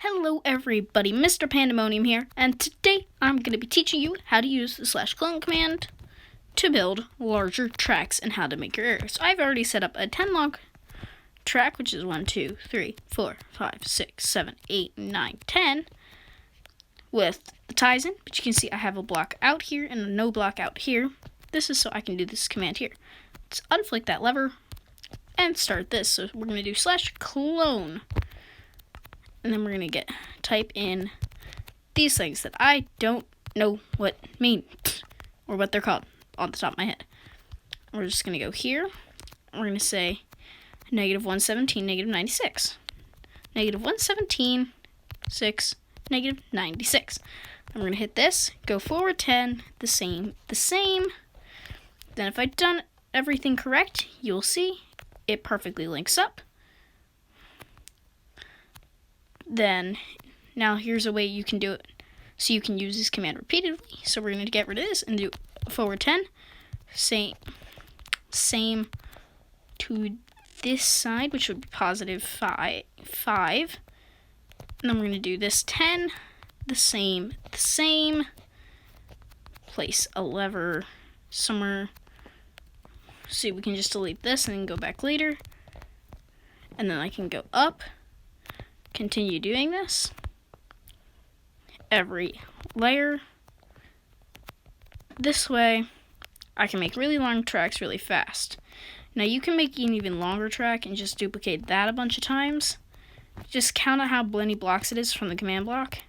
Hello everybody, Mr. Pandemonium here, and today I'm going to be teaching you how to use the /clone command to build larger tracks and how to make your areas. So I've already set up a 10 log track, which is 1, 2, 3, 4, 5, 6, 7, 8, 9, 10, with the ties in, but you can see I have a block out here and a no block out here. This is so I can do this command here. Let's unflick that lever and start this. So we're going to do /clone. And then we're going to type in these things that I don't know what mean or what they're called on the top of my head. We're just going to go here. We're going to say -117, -96. -117, 6, -96. And we're going to hit this, go forward 10, the same. Then if I've done everything correct, you'll see it perfectly links up. Then, now here's a way you can do it. So you can use this command repeatedly. So we're going to get rid of this and do forward 10. Same to this side, which would be +5. And then we're going to do this 10, the same. Place a lever somewhere. So we can just delete this and then go back later. And then I can go up. Continue doing this every layer. This way I can make really long tracks really fast. Now you can make an even longer track and just duplicate that a bunch of times. Just count out how many blocks it is from the command block.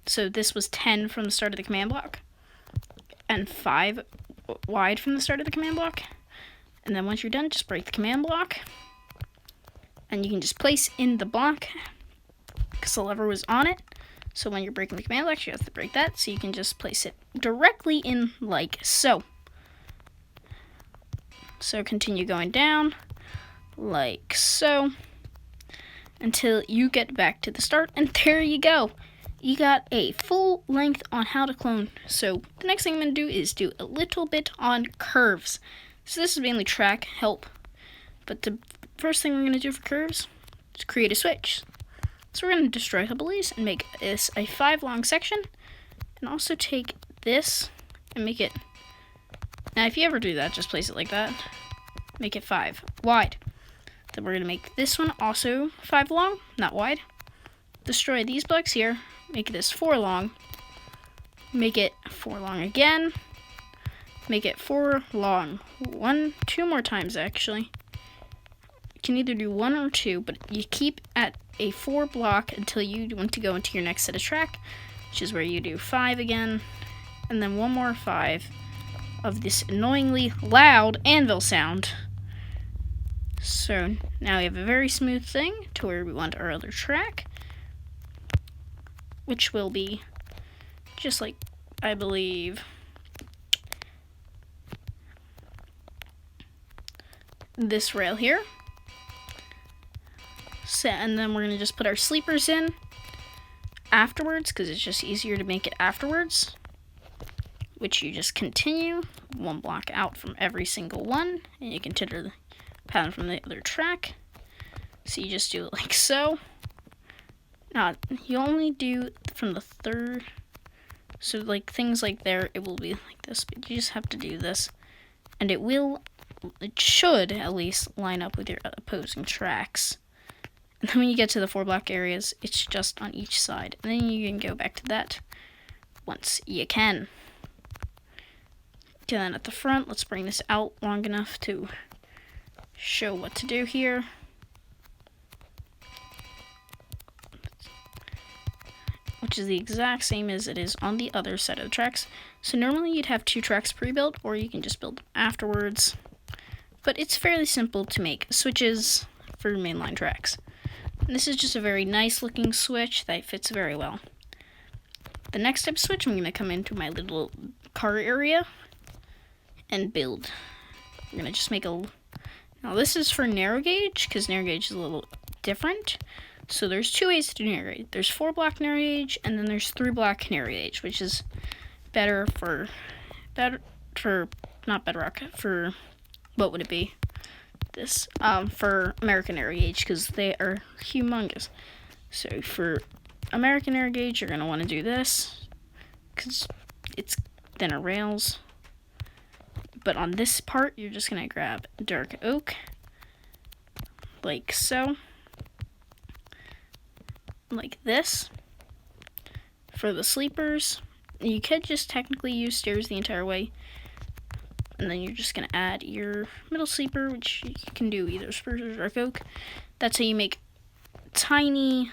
So this was 10 from the start of the command block and 5 wide from the start of the command block. And then once you're done, just break the command block and you can just place in the block because the lever was on it. So when you're breaking the command block, you have to break that. So you can just place it directly in like so. So continue going down like so until you get back to the start. And there you go. You got a full length on how to clone. So the next thing I'm going to do is do a little bit on curves. So this is mainly track help. But the first thing we're going to do for curves is create a switch. So we're going to destroy a couple of these and make this a 5 long section. And also take this and make it... Now if you ever do that, just place it like that. Make it 5 wide. Then we're going to make this one also 5 long, not wide. Destroy these blocks here. Make this 4 long. Make it 4 long again. Make it 4 long. 2 more times actually. You can either do 1 or 2, but you keep at a 4 block until you want to go into your next set of track, which is where you do 5 again, and then 1 more 5 of this annoyingly loud anvil sound. So now we have a very smooth thing to where we want our other track, which will be just like, I believe, this rail here. And then we're going to just put our sleepers in afterwards because it's just easier to make it afterwards, which you just continue 1 block out from every single one, and you consider the pattern from the other track. So you just do it like so. Now you only do from the third, so like things like there, it will be like this, but you just have to do this, and it should at least line up with your opposing tracks. And then when you get to the 4 block areas, it's just on each side. And then you can go back to that once you can. Okay, then at the front, let's bring this out long enough to show what to do here. Which is the exact same as it is on the other side of the tracks. So normally you'd have 2 tracks pre-built, or you can just build them afterwards. But it's fairly simple to make switches for mainline tracks. And this is just a very nice looking switch that fits very well. The next type of switch, I'm going to come into my little car area and build. I'm going to just make a... Now this is for narrow gauge, because narrow gauge is a little different. So there's 2 ways to do narrow gauge. There's 4 block narrow gauge, and then there's 3 block narrow gauge, which is better for not bedrock, for, what would it be? This, for American narrow gauge, because they are humongous. So for American air gauge, you're going to want to do this because it's thinner rails. But on this part, you're just going to grab dark oak, like so, like this. For the sleepers, you could just technically use stairs the entire way, and then you're just going to add your middle sleeper, which you can do either spruce or dark oak. That's how you make tiny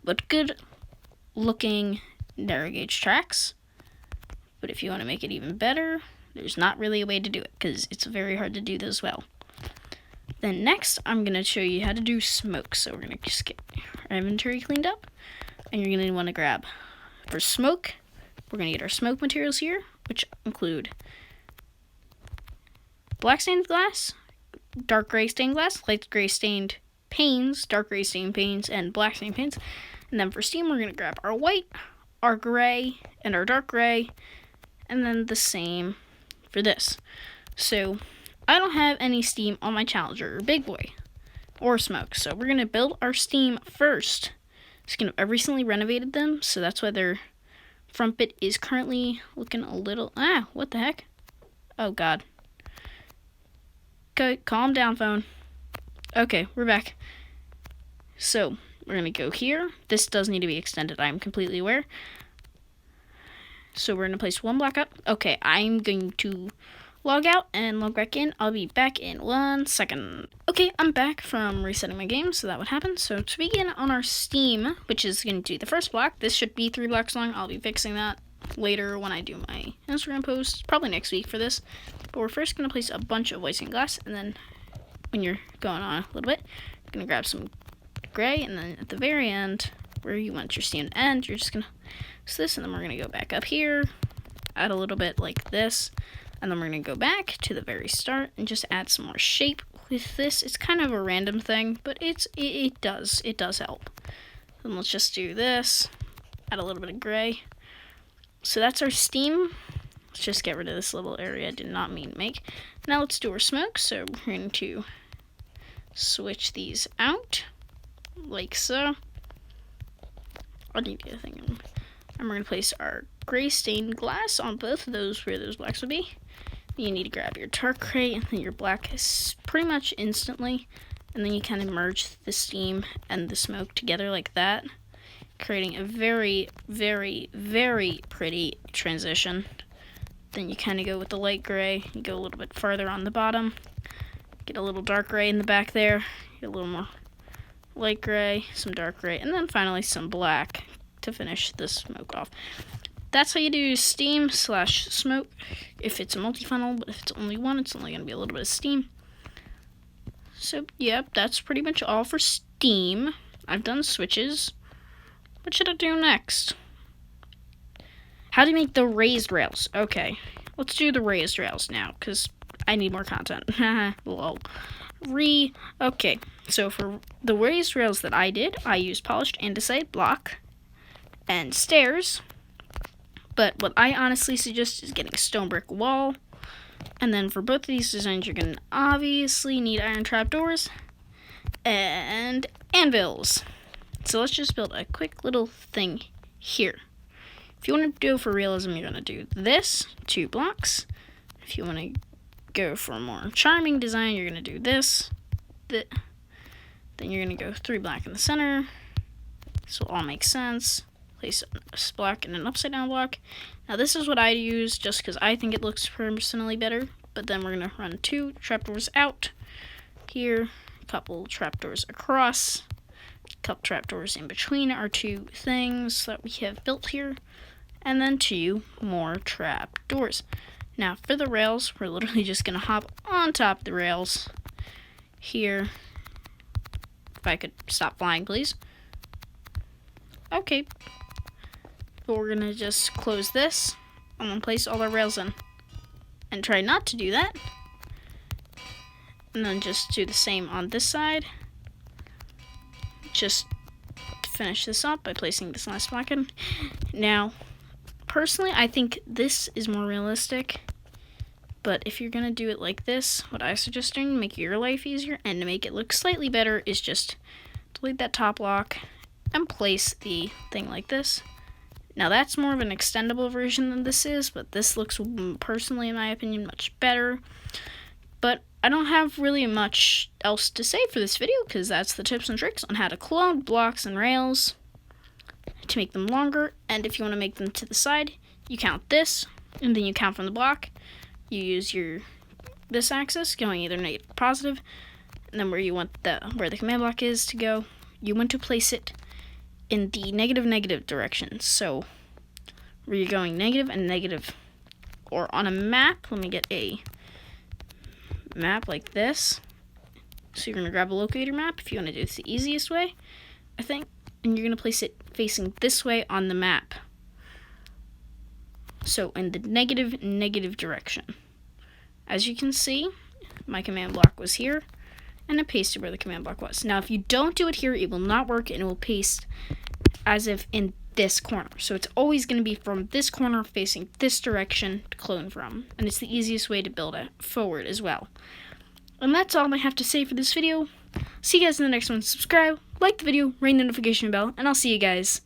but good looking narrow gauge tracks. But if you want to make it even better, there's not really a way to do it because it's very hard to do this well. Then next, I'm going to show you how to do smoke. So we're going to just get our inventory cleaned up, and you're going to want to grab, for smoke, we're going to get our smoke materials here, which include black stained glass, dark gray stained glass, light gray stained panes, dark gray stained panes, and black stained panes. And then for steam, we're going to grab our white, our gray, and our dark gray, and then the same for this. So I don't have any steam on my Challenger or Big Boy or smoke, so we're going to build our steam first. I've recently renovated them, so that's why their front bit is currently looking a little, what the heck? Oh god. Okay, calm down, phone. Okay, we're back. So we're going to go here. This does need to be extended, I'm completely aware. So we're going to place one block up. Okay, I'm going to log out and log back in. I'll be back in 1 second. Okay, I'm back from resetting my game, so that would happen. So to begin on our steam, which is going to be the first block, this should be 3 blocks long. I'll be fixing that later when I do my Instagram post, probably next week for this. But we're first going to place a bunch of white stained glass, and then when you're going on a little bit, you're going to grab some gray, and then at the very end, where you want your steam to end, you're just going to use this, and then we're going to go back up here, add a little bit like this, and then we're going to go back to the very start and just add some more shape with this. It's kind of a random thing, but it does help. Then let's just do this, add a little bit of gray. So that's our steam. Let's just get rid of this little area I did not mean to make. Now let's do our smoke. So we're going to switch these out, like so. I need to get a thing. And we're going to place our gray stained glass on both of those where those blacks would be. You need to grab your dark gray and then your black is pretty much instantly. And then you kind of merge the steam and the smoke together like that, creating a very, very, very pretty transition. Then you kind of go with the light gray. You go a little bit farther on the bottom. Get a little dark gray in the back there. Get a little more light gray, some dark gray, and then finally some black to finish the smoke off. That's how you do steam / smoke if it's a multi-funnel, but if it's only one, it's only going to be a little bit of steam. So, yep, that's pretty much all for steam. I've done switches. What should I do next? How do you make the raised rails? Okay, let's do the raised rails now, because I need more content. Lol. Okay, so for the raised rails that I did, I used polished andesite block and stairs. But what I honestly suggest is getting a stone brick wall. And then for both of these designs, you're going to obviously need iron trapdoors and anvils. So let's just build a quick little thing here. If you want to do it for realism, you're going to do this, 2 blocks. If you want to go for a more charming design, you're going to do this. Then you're going to go 3 black in the center. This will all make sense. Place a block and an upside down block. Now this is what I use just because I think it looks personally better. But then we're going to run 2 trapdoors out here, a couple trapdoors across, a couple trapdoors in between our 2 things that we have built here, and then 2 more trapdoors. Now for the rails, we're literally just going to hop on top of the rails here. If I could stop flying, please. Okay. But we're going to just close this and then place all our rails in. And try not to do that. And then just do the same on this side. Just finish this up by placing this last block in. Now, personally, I think this is more realistic. But if you're going to do it like this, what I suggest doing to make your life easier and to make it look slightly better is just delete that top block and place the thing like this. Now that's more of an extendable version than this is, but this looks, personally in my opinion, much better. But I don't have really much else to say for this video, because that's the tips and tricks on how to clone blocks and rails to make them longer. And if you want to make them to the side, you count this, and then you count from the block. You use this axis going either negative or positive, and then where you want where the command block is to go, you want to place it in the negative direction. So where you're going negative and negative, or on a map, let me get a map like this. So you're going to grab a locator map if you want to do it the easiest way, I think, and you're going to place it facing this way on the map. So in the negative direction. As you can see, my command block was here, and I pasted where the command block was. Now if you don't do it here, it will not work, and it will paste as if in this corner. So it's always going to be from this corner facing this direction to clone from. And it's the easiest way to build it forward as well. And that's all I have to say for this video. See you guys in the next one. Subscribe, like the video, ring the notification bell, and I'll see you guys